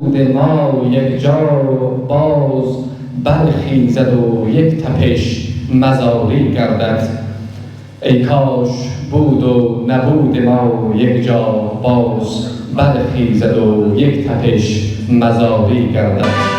ما یک جا باز برخیزد و یک تپش مزاری گردد. ای کاش بود و نبود ما یک جا باز برخیزد و یک تپش مزاری گردد.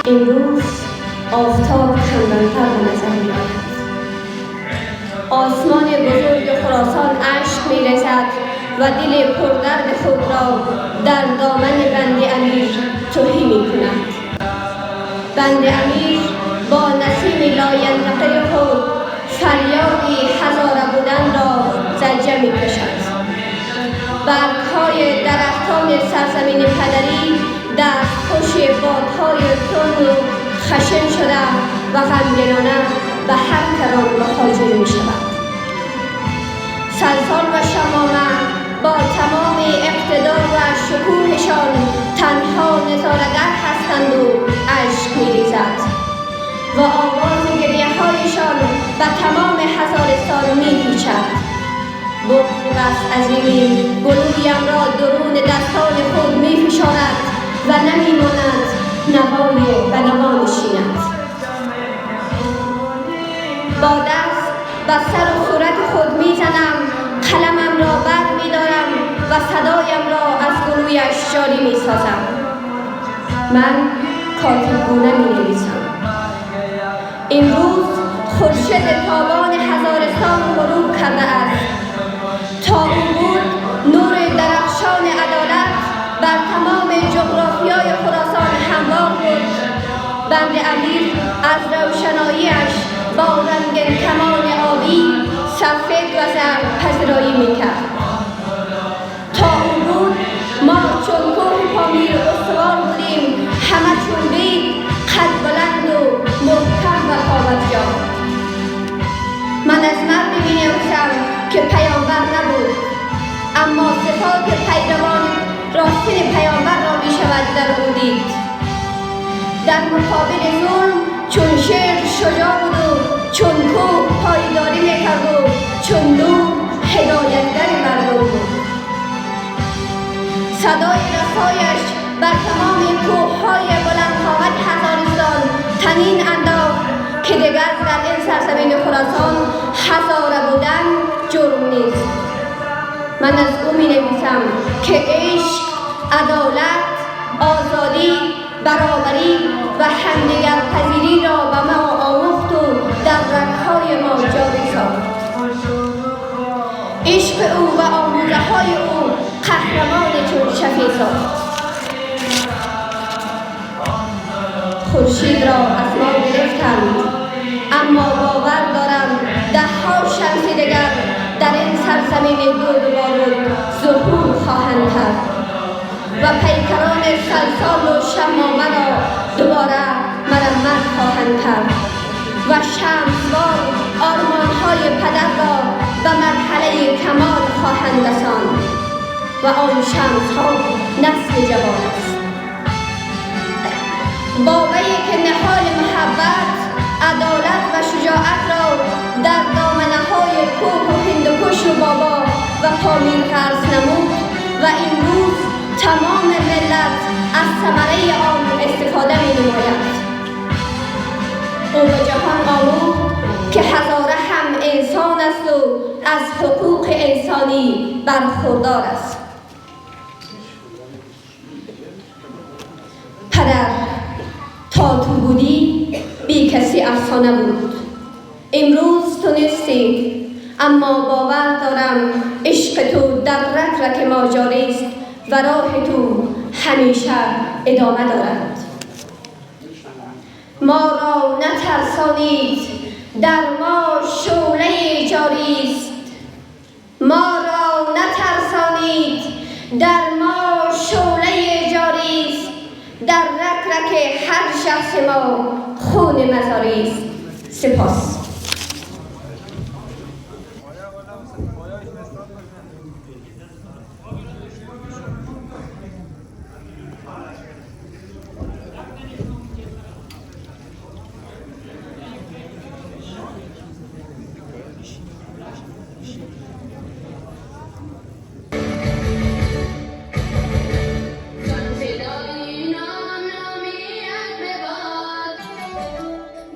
امروز آفتاب خندان‌تر به نظر می‌آید. آسمان بزرگ خراسان اشک می‌ریزد و دل پردرد خود را در دامن بند امیر تهی می‌کند. بند امیر با نسیم لاینقطع خود فریادی هزاره بودن را زجه می‌کشد. برگ‌های درختان سرزمین پدری در خوش بادهای تند و خشن شده و غمگینانه به هر کران مهاجر می شود. سلطان و شمامه با تمام اقتدار و شکوهشان تنها نظاره‌گر هستند و اشک می ریزد و آواز گریه هایشان به تمام هزارستان می پیچد. بغض بس عظیمی گلویم را درون دستان خود می فشارد و نمی‌ماند نوای به نوا نشیند. با دست به سر و صورت خود می‌زنم، قلمم را بر می‌دارم و صدایم را از گلویش جاری می‌سازم. من کاتبگونه می‌نویسم. امروز خورشید تابان هزارستان غروب کرده است. تا اون بود نور درخشان عدالت بر تمام جغرافیای خراسان هموار بود. بند امیر از روشناییش با رنگ کمان آبی، سفید و زرد پذیرایی میکرد. تا اون بود ما چون کوه پامیر استوار بودیم، همه چون بید، قد بلند و محکم و پابرجا. من از مردی می‌نویسم که پیامبر نبود، اما صفات پیروان راستین پیامبر را می شود در او دید. در مقابل ظلم چون شیر شجاع بود و چون کوه پایداری می کرد و چون نور هدایتگر مردم بود. صدای رسایش بر تمام کوه‌های بلندقامت هزارستان طنین انداخت که دیگر در این سرزمین خراسان هزاره بودن جرم نیست. من از او می نویسم که عشق، عدالت، آزادی، برابری و همدیگر پذیری را به ما آموخت و در رگ‌های ما جاری ساخت. عشق او و آموزه‌های او قهرمان چون شفیع ساخت. خورشید را از ما گرفتند، اما باور دارم ده‌ها شمس دیگر در این سرزمین گرد و بارود ظهور خواهند کرد و پیکران سلسال و شمامه را دوباره مرمت خواهند کرد و شمسوار آرمان‌های پدر را به مرحله کمال خواهند رساند و آن شمس‌ها نسل جوان است. بابه‌ای که نهال محبت، عدالت و شجاعت را در دامنه‌های کوه و هندوکش و بابا و پامیر غرس نمود و امروز تمام ملت از ثمره آن استفاده می‌نماید. او به جهان آموخت که هزاره هم انسان است و از حقوق انسانی برخوردار است. پدر، تا تو بودی بی کسی افسانه بود. امروز تو نیستی، اما باور دارم عشق تو در رگ رگ ما جاری است و راه تو همیشه ادامه دارد. ما را نترسانید، در ما شعله جاری است. ما را نترسانید، در ما شعله جاری است. در رگ رگ هر شخص ما خون مزاری است. سپاس.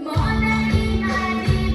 مادری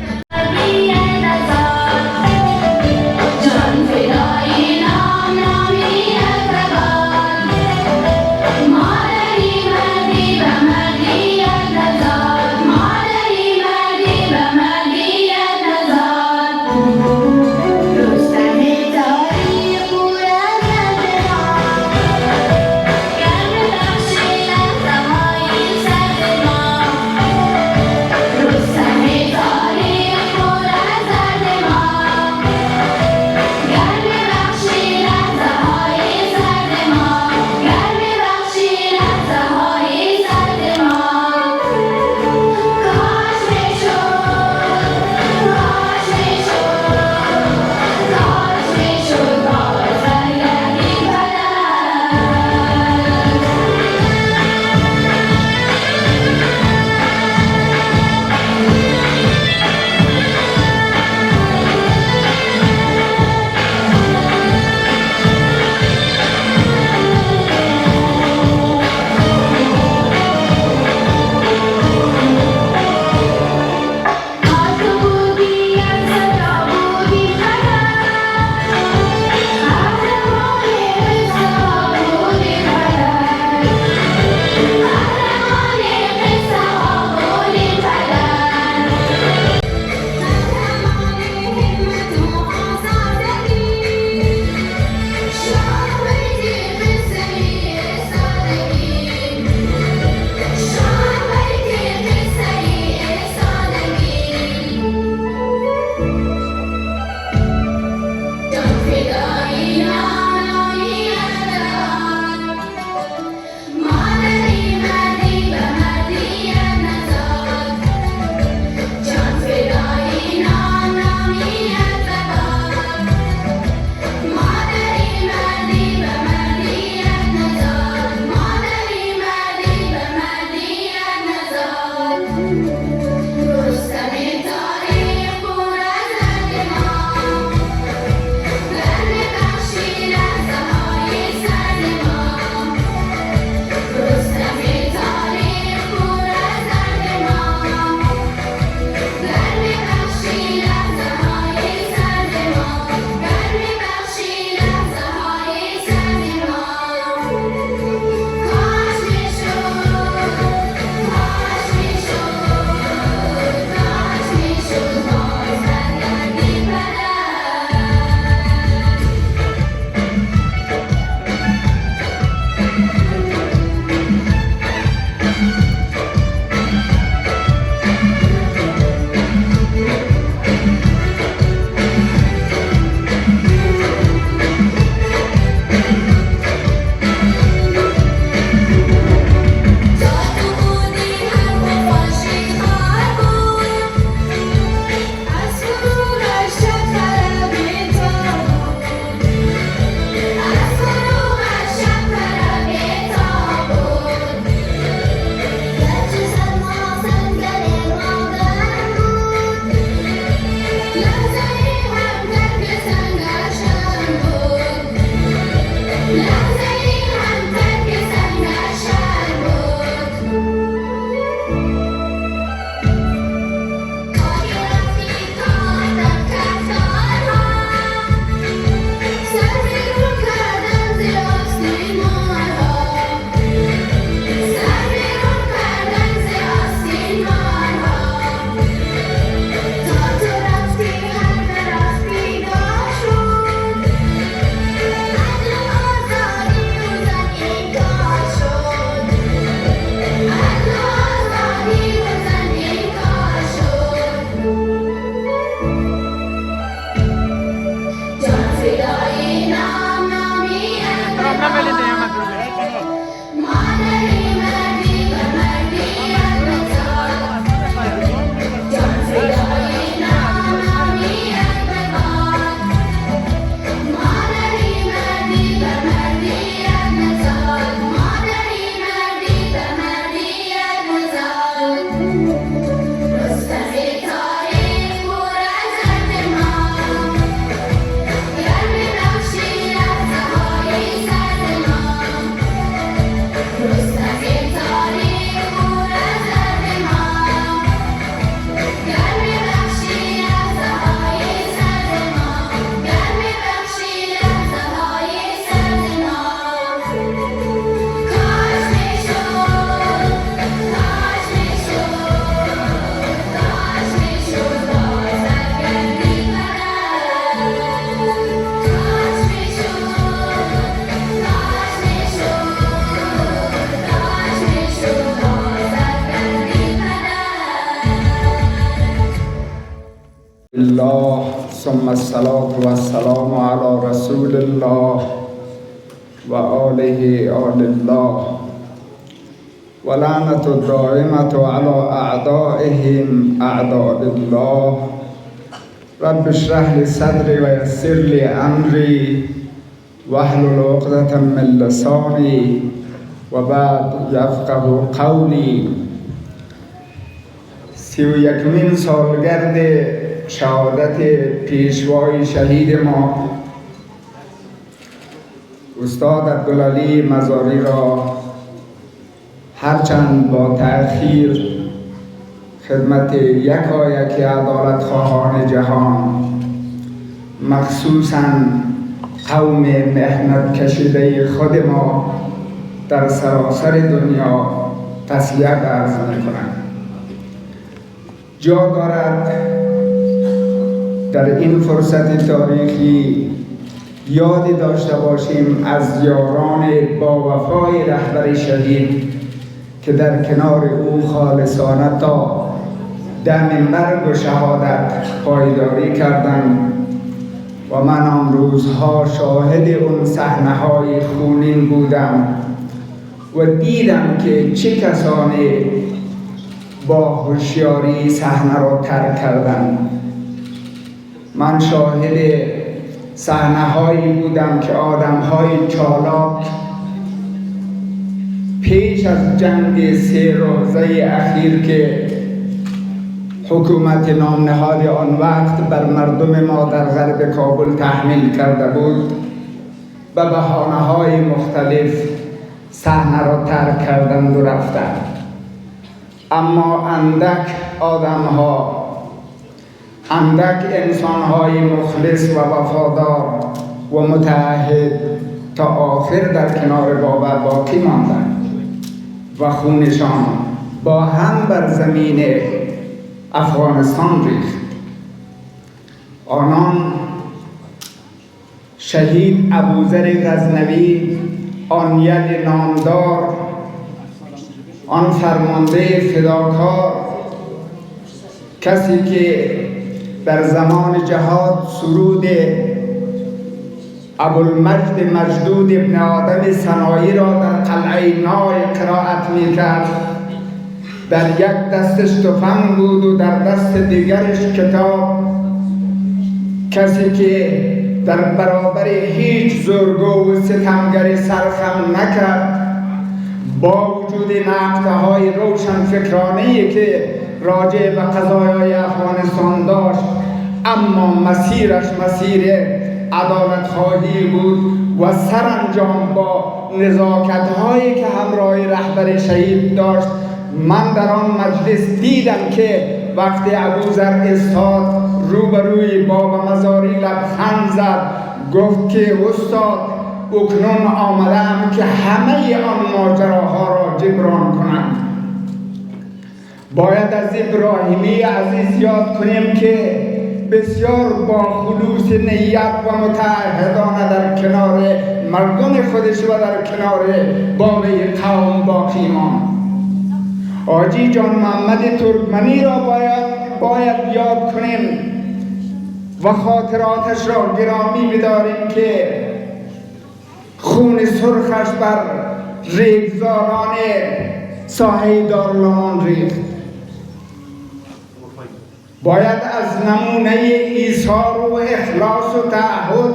الله ثم الصلاة والسلام على رسول الله و آله آل الله و لعنة الدائمة على أعدائهم أعداء الله. رب اشرح لي صدري ويسر لي أمري واحلل عقدة من لساني و بعد یفقه قولی. 31مین سالگرد شهادت پیشوای شهید ما استاد عبدالعلی مزاری را هرچند با تأخیر خدمت یکایک عدالت خواهان جهان، مخصوصاً قوم محنت کشیده خود ما در سراسر دنیا تسلیت عرض می‌کنم. جا دارد در این فرصت تاریخی یادی داشته باشیم از یاران با وفای رهبر شهید که در کنار او خالصانه تا دم مرگ و شهادت پایداری کردند و من آن روزها شاهد اون صحنه‌های خونین بودم و دیدم که چه کسانی با هوشیاری صحنه را ترک کردند. من شاهد صحنه‌هایی بودم که آدم‌های چالاک پیش از جنگ 3 روزه اخیر که حکومت نامنهاد آن وقت بر مردم ما در غرب کابل تحمیل کرده بود و بهانه‌های مختلف صحنه را ترک کردند و رفتند. اما اندک آدم‌ها، اندک انسان‌های مخلص و وفادار و متعهد تا آخر در کنار باور باقی ماندند و خونشان با هم بر زمین افغانستان ریخت. آنان شهید ابوذر غزنوی، آن یل نامدار، آن فرمانده فداکار، کسی که در زمان جهاد سرود ابوالمجد مجدود ابن آدم سنایی را در قلعه نای قرائت می‌کرد. در یک دستش تفنگ بود و در دست دیگرش کتاب. کسی که در برابر هیچ زورگو و ستمگر سرخم نکرد، با وجود نقطه‌های روشن فکرانه‌ای که راجع به قضایای افغانستان داشت، اما مسیرش مسیر عدالت خواهی بود و سرانجام با نزاکت‌هایی که همراه رهبر شهید داشت. من در آن مجلس دیدم که وقتی ابوذر استاد روبروی بابا مزاری لبخند زد، گفت که استاد اکنون آمدم که همه آن ماجراها را جبران کنم. باید از ابراهیمی عزیز یاد کنیم که بسیار با خلوص نیت و متعهدانه در کنار مردم خودش و در کنار باقی قوم باقی ماند. حاجی جان محمد ترکمنی را باید یاد کنیم و خاطراتش را گرامی بداریم که خون سرخش بر ریگزاران ساحه دارالمان ریخت. باید از نمونه ایثار و اخلاص و تعهد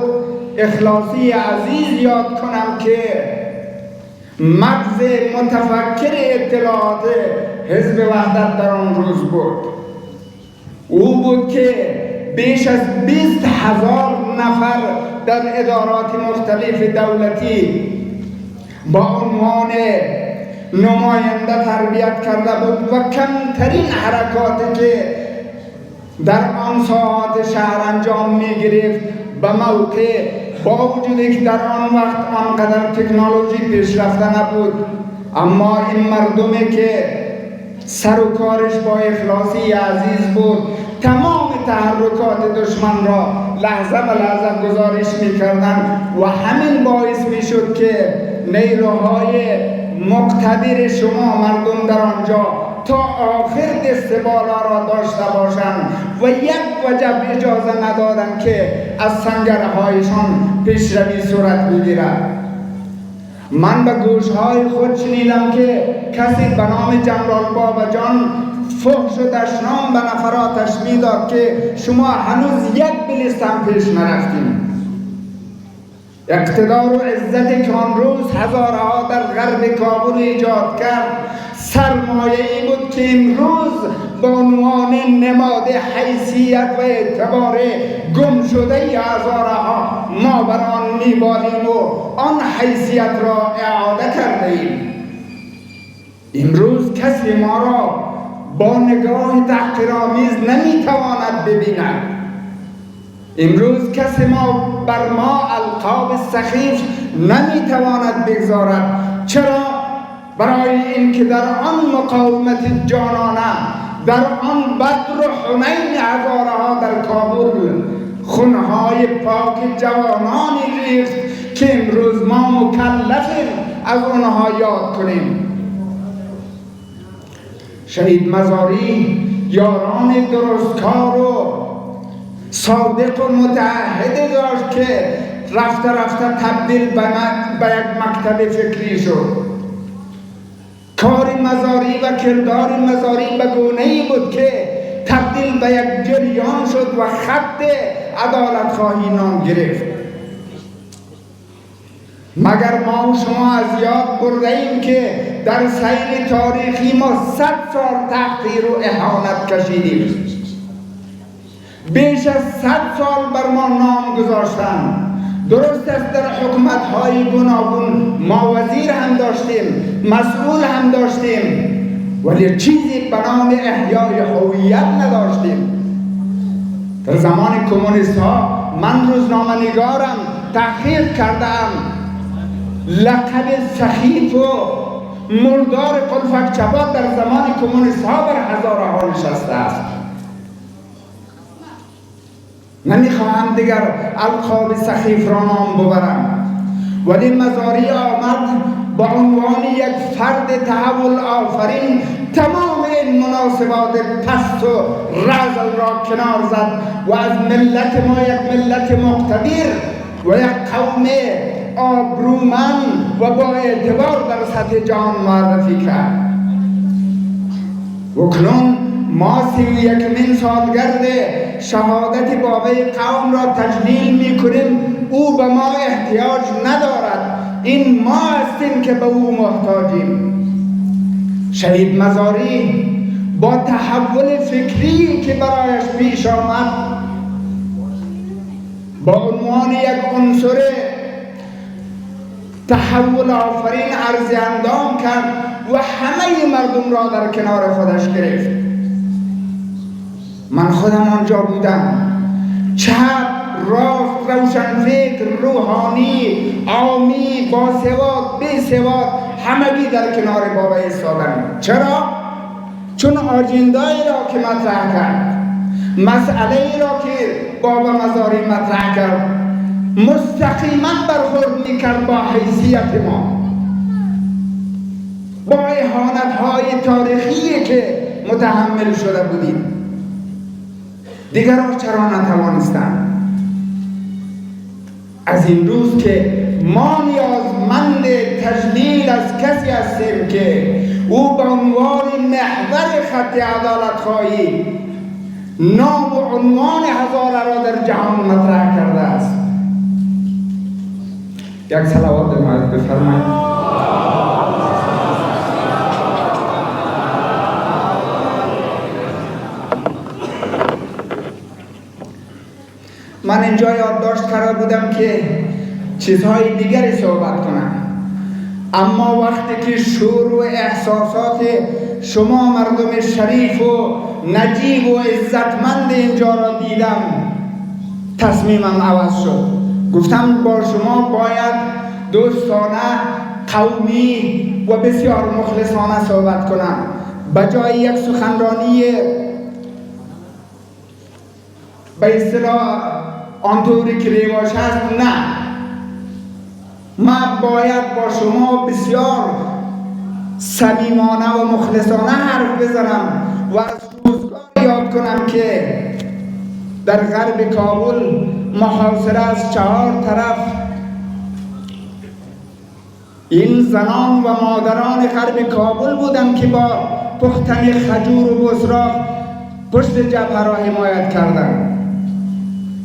اخلاصی عزیز یاد کنم که مغز متفکر اطلاعات حزب وحدت در آن روز بود. او بود که بیش از 20,000 نفر در ادارات مختلف دولتی با عنوان نماینده تربیت کرده بود و کمترین حرکاتی که در آن ساعات شهر انجام می گرفت به موقع، با وجودی که در آن وقت آنقدر تکنولوژی پیشرفته نبود، اما این مردمی که سر و کارش با اخلاصی عزیز بود تمام تحرکات دشمن را لحظه به لحظه گزارش می‌کردند و همین باعث می‌شد که نیروهای مقتدر شما مردم در آنجا تا آخر دست بالا را داشته باشند و یک وجب اجازه ندارند که از سنگرهایشان پیشروی صورت بگیرد. من به گوشهای خود شنیدم که کسی به نام جنرال باباجان فحش و دشنام به نفراتش میداد که شما هنوز یک بلیستم پیش نرفتیم. اقتدار و عزتی که آن روز هزارها در غرب کابل ایجاد کرد سرمایه‌ای بود که امروز به عنوان نماد حیثیت و اعتبار گم شده هزارها ما بر آن میبالیم و آن حیثیت را اعاده کرده ایم. امروز کسی ما را با نگاه تحقیرآمیز نمیتواند ببیند. امروز کسی بر ما القاب سخیف نمیتواند بگذارد. چرا؟ برای اینکه در آن مقاومت جانانه، در آن بدر و حنین هزارها در کابل خونهای پاک جوانانی ریخت که امروز ما مکلفیم از آنها یاد کنیم. شهید مزاری یاران درستکار و صادق و متعهد داشت که رفته رفته تبدیل به یک مکتب فکری شد. کار مزاری و کردار مزاری به گونه‌ای بود که تبدیل به یک جریان شد و خط عدالت خواهی نام گرفت. مگر ما و شما از یاد برده ایم که در سیر تاریخی ما 100 سال تحقیر و اهانت کشیدیم. بیش از 100 سال بر ما نام گذاشتند. درست است در حکومت‌های گوناگون ما وزیر هم داشتیم، مسئول هم داشتیم، ولی چیزی به نام احیای هویت نداشتیم. در زمان کمونیست ها من روزنامه‌نگارم تحقیق کردم، لقب سخیف و مردار قلفک چپات در زمان کمونیست ها بر هزارها نشسته است. نمیخواهم دیگر القاب سخیف را نام ببرم، ولی مزاری آمد با عنوان یک فرد تحول آفرین تمام این مناسبات پست و رذل را کنار زد و از ملت ما یک ملت مقتدر و یک قوم آبرومند و با اعتبار در سطح جهان معرفی کرد. و کنون ما 31مین سالگرد شهادت بابای قوم را تجلیل می کنیم. او به ما احتیاج ندارد، این ما هستیم که به او محتاجیم. شهید مزاری با تحول فکری که برایش پیش آمد با عنوان یک عنصر تحول آفرین عرض اندام کرد و همه مردم را در کنار خودش گرفت. من خودم آنجا بودم. چپ، راست، روشنفکر، روحانی، عامی، باسواد، بیسواد همگی در کنار بابا ایستادند. چرا؟ چون آجنده‌ای را که مطرح کرد، مسئله‌ای را که بابا مزاری مطرح کرد مستقیما برخورد می‌کرد با حیثیت ما، با اهانت‌های تاریخی که متحمل شده بودیم. دیگران چرا نتوانستند؟ از این روز که ما نیازمند تجلیل از کسی هستیم که او به عنوان محور خط عدالت خواهی نام و عنوان هزاره را در جهان مطرح کرده است. یک صلوات نماید بفرمایید. من اینجا یادداشت کرده بودم که چیزهای دیگری صحبت کنم، اما وقتی که شور و احساسات شما مردم شریف و نجیب و عزتمند اینجا را دیدم تصمیمم عوض شد. گفتم با شما باید دوستانه، قومی و بسیار مخلصانه صحبت کنم، بجای یک سخنرانی به اصطلاح آنطوری که رواج هست. نه، من باید با شما بسیار صمیمانه و مخلصانه حرف بزنم و از روزگار یاد کنم که در غرب کابل محاصره از 4 طرف این زنان و مادران غرب کابل بودند که با پختن خجور و بزراق پشت جبهه را حمایت کردند.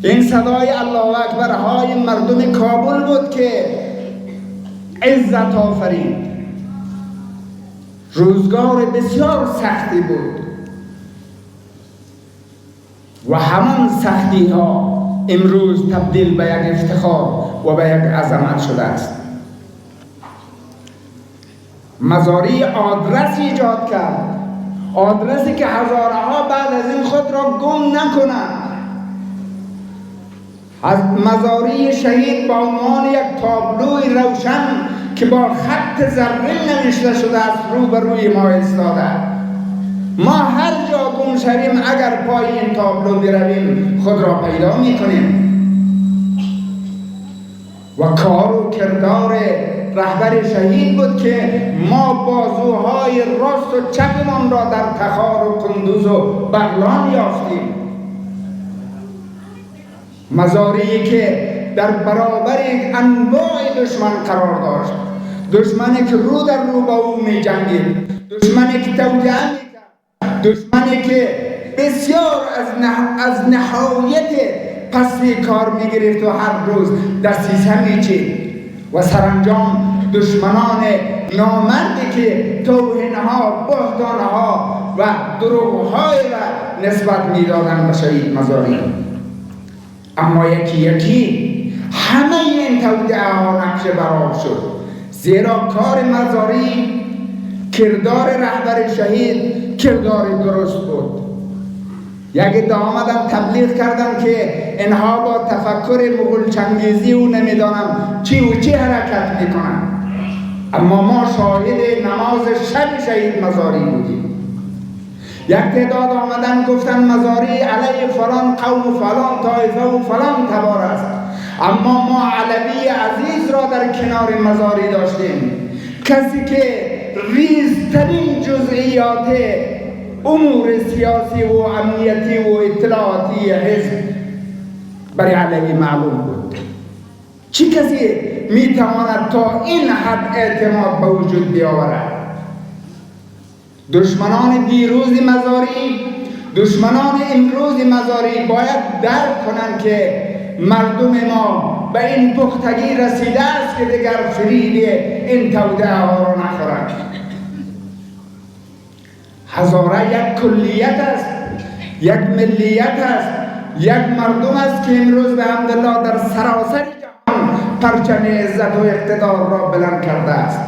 این صدای الله اکبر های مردم کابل بود که عزت آفرید. روزگار بسیار سختی بود و همان سختی ها امروز تبدیل به یک افتخار و به یک عظمت شده است. مزاری آدرس ایجاد کرد، آدرسی که هزارها بعد از این خود را گم نکنند. از مزاری شهید با عنوان یک تابلوی روشن که با خط زرین نوشته شده است روبروی ما ایستاده. ما هر جا گم شویم اگر پای این تابلو برویم خود را پیدا میکنیم. و کار و کردار رهبر شهید بود که ما بازوهای راست و چپمان را در تخار و کندوز و بغلان یافتیم. مزاری که در برابر انواع دشمن قرار داشت، دشمنی که رو در رو با او می جنگید، دشمنی که توجیه می کرد، دشمنی که بسیار از نهایت پستی کار می گرفت و هر روز دستیسه می چید و سرانجام دشمنان نامردی که توهینها، بهتانها و دروغهای را نسبت می دادند به شهید مزاری. اما یکی یکی همه این توطئه ها نقش برآب شد، زیرا کار مزاری، کردار رهبر شهید کردار درست بود. یک عده آمدن تبلیغ کردن که اینها با تفکر مغول چنگیزی و نمیدانم چی و چی حرکت میکنن. اما ما شاهد نماز شب شهید مزاری بودیم. یک تعداد آمدن گفتن مزاری علیه فلان قوم و فلان طایفه و فلان تبار است. اما ما علوی عزیز را در کنار مزاری داشتیم، کسی که ریزترین جزئیات امور سیاسی و امنیتی و اطلاعاتی حزب برای علوی معلوم بود. چی کسی میتواند تا این حد اعتماد به وجود بیاورد؟ دشمنان دیروز مزاری، دشمنان امروز مزاری باید درک کنند که مردم ما به این پختگی رسیده است که دیگر فرید این توطئه ها را نخورند. هزاره یک کلیت است، یک ملیت است، یک مردم است که امروز به حمدالله در سراسر جهان پرچم عزت و اقتدار را بلند کرده است.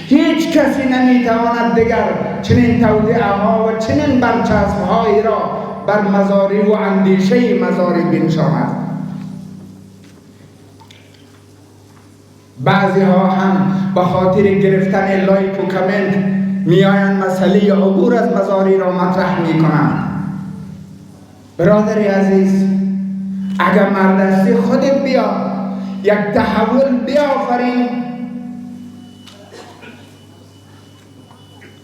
هیچ کسی نمیتواند دیگر چنین توطئه ها و چنین برچسب هایی را بر مزاری و اندیشه مزاری بنشاند. بعضی ها هم به خاطر گرفتن لایک و کامنت میآیند مسئله عبور از مزاری را مطرح میکنند. برادری عزیز، اگر مردستی خودت بیا یک تحول بیافرین،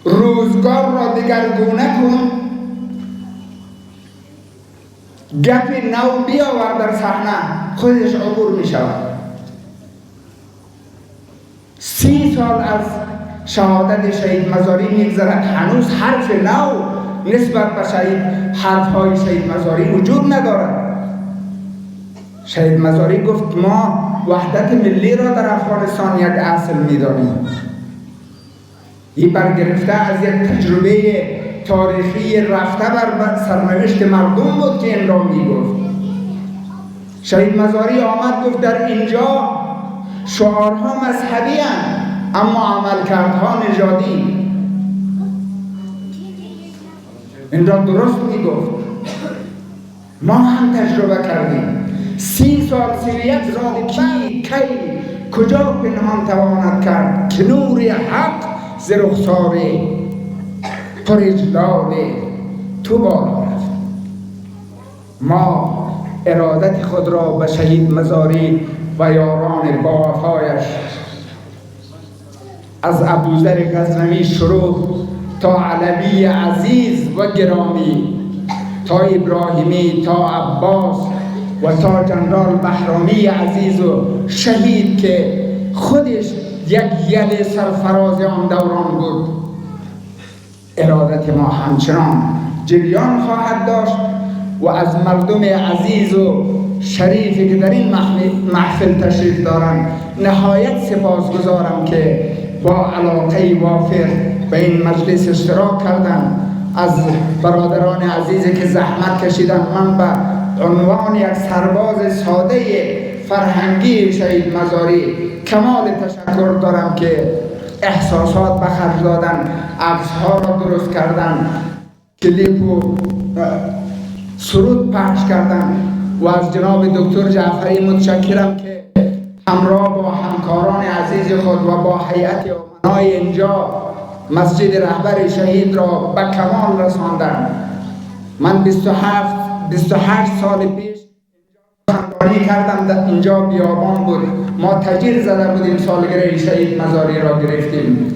روزگار را دگرگونه کن، گپی نو بیاور در صحنه، خودش عبور می شود. 30 سال از شهادت شهید مزاری میگذرد، هنوز حرف نو نسبت به حرفهای شهید مزاری وجود ندارد. شهید مزاری گفت ما وحدت ملی را در افغانستان یک اصل میدانیم. این برگرفته از یک تجربه تاریخی رفته بر سرنوشت مردم بود که این را میگفت. شهید مزاری آمد گفت در اینجا شعارها مذهبی هستند اما عملکردها نژادی. این را درست میگفت. ما هم تجربه کردیم. 30 سال 31 سال کی کجا پنهان تواند کرد که نور حق ز رخسار پر اجلال تو بالا رفت. ما ارادت خود را به شهید مزاری و یاران با وفایش از ابوذر غزنوی شروع تا علوی عزیز و گرامی، تا ابراهیمی، تا عباس و تا جنرال بهرامی عزیز و شهید که خودش یک یل سرفراز آن دوران بود، ارادت ما همچنان جریان خواهد داشت و از مردم عزیز و شریفی که در این محفل تشریف دارند نهایت سپاسگزارم که با علاقه وافر به این مجلس اشتراک کردند. از برادران عزیزی که زحمت کشیدند، من به عنوان یک سرباز ساده فرهنگی شهید مزاری کمال تشکر دارم که احساسات به خرج دادن، عکس‌ها را درست کردن، کلیپ و سرود پخش کردن و از جناب دکتر جعفری متشکرم که همراه با همکاران عزیز خود و با هیئت امنای اینجا مسجد رهبر شهید را به کمال رساندند. من 28 سال پیش خاندانی کردم، در اینجا بیابان بود، ما تجیر زده بودیم، سالگرد شهید مزاری را گرفتیم.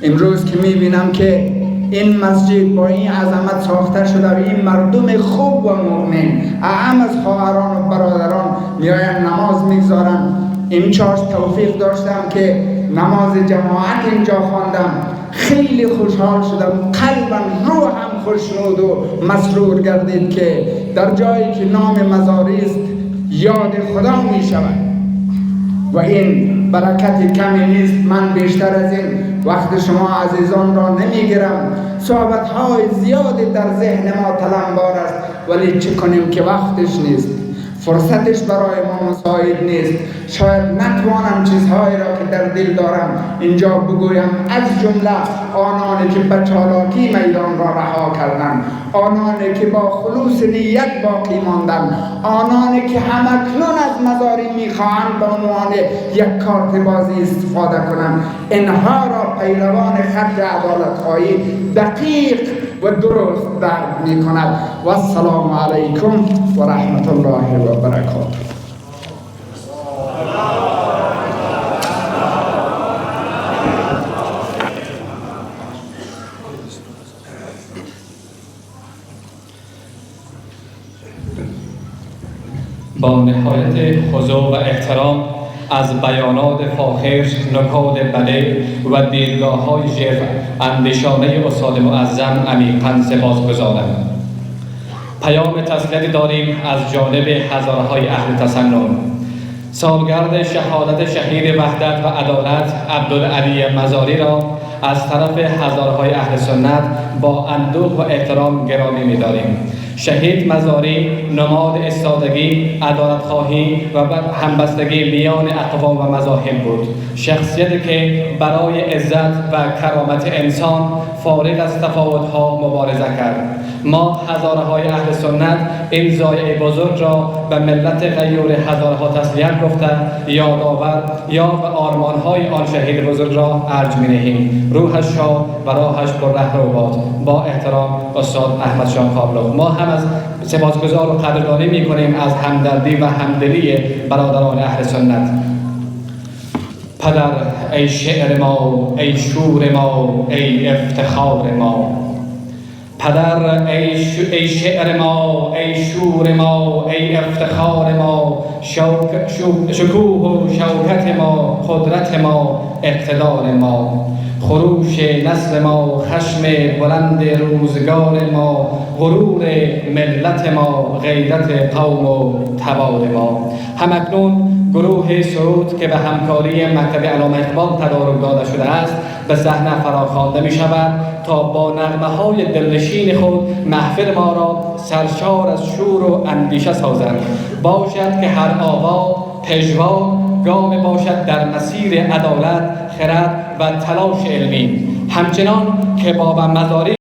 امروز که میبینم که این مسجد با این عظمت ساخته شده و این مردم خوب و مؤمن اعم از خواهران و برادران میآیند نماز میگذارن، امشاش توفیق داشتم که نماز جماعت اینجا خواندم، خیلی خوشحال شدم، قلبم روحم خوشنود و مسرور گردید که در جایی که نام مزاری است یاد خدا می شود و این برکت کمی نیست. من بیشتر از این وقت شما عزیزان را نمیگیرم، صحبت‌های زیادی در ذهن ما تلمبار است، ولی چه کنیم که وقتش نیست، فرصتش برای ما مساعد نیست. شاید نتوانم چیزهایی را که در دل دارم اینجا بگویم، از جمله آنانی که به چالاکی میدان را رها کردند، آنانی که با خلوص نیت باقی ماندند، آنانی که همکنون از مزاری میخواهند به عنوان یک کارت بازی استفاده کنند، اینها را پیروان خط عدالت‌خواهی دقیق و درست درک می کند. و السلام علیکم و رحمت الله و برکاته. با نهایت خضوع و احترام از بیانات فاخر، نکات بلیغ و دیدگاه‌های ژرف اندیشانه استاد معظم عمیقاً سپاسگزارم. پیام تسلیت داریم از جانب هزارهای اهل تسنن. سالگرد شهادت شهید وحدت و عدالت عبدالعلی مزاری را از طرف هزارهای اهل سنت با اندوه و احترام گرامی می‌داریم. شهید مزاری نماد استادگی، عدالت‌خواهی و همبستگی میان اقوام و مذاهب بود. شخصیتی که برای عزت و کرامت انسان فارغ از تفاوت‌ها مبارزه کرد. ما هزارهای اهل سنت این ضایعه بزرگ را به ملت غیور هزارها تسلیت گفته یادآور یا به آرمان‌های آن شهید بزرگ را ارج می‌نهیم. روحش شاد و راهش پر رهرو باد. با احترام استاد احمد شاه کابلو. ما هم از سپاسگزار و قدردانی می‌کنیم از همدردی و همدلی برادران اهل سنت. پدر ای شعر ما، ای شور ما، ای افتخار ما. پدر ای شعر ما، ای شور ما، ای افتخار ما، شکوه و شوکت ما، قدرت ما، اقتدار ما، خروش نسل ما، خشم بلند روزگار ما، غرور ملت ما، غیرت قوم و تبار ما. همکنون گروه سرود که به همکاری مکتب علامه اقبال تدارک داده شده است به صحنه فراخوانده می شود تا با نغمه‌های دلنشین خود محفل ما را سرشار از شور و اندیشه سازند. باشد که هر آوا پژوا گام باشد در مسیر عدالت، خرد و تلاش علمی، همچنان که باب مزاری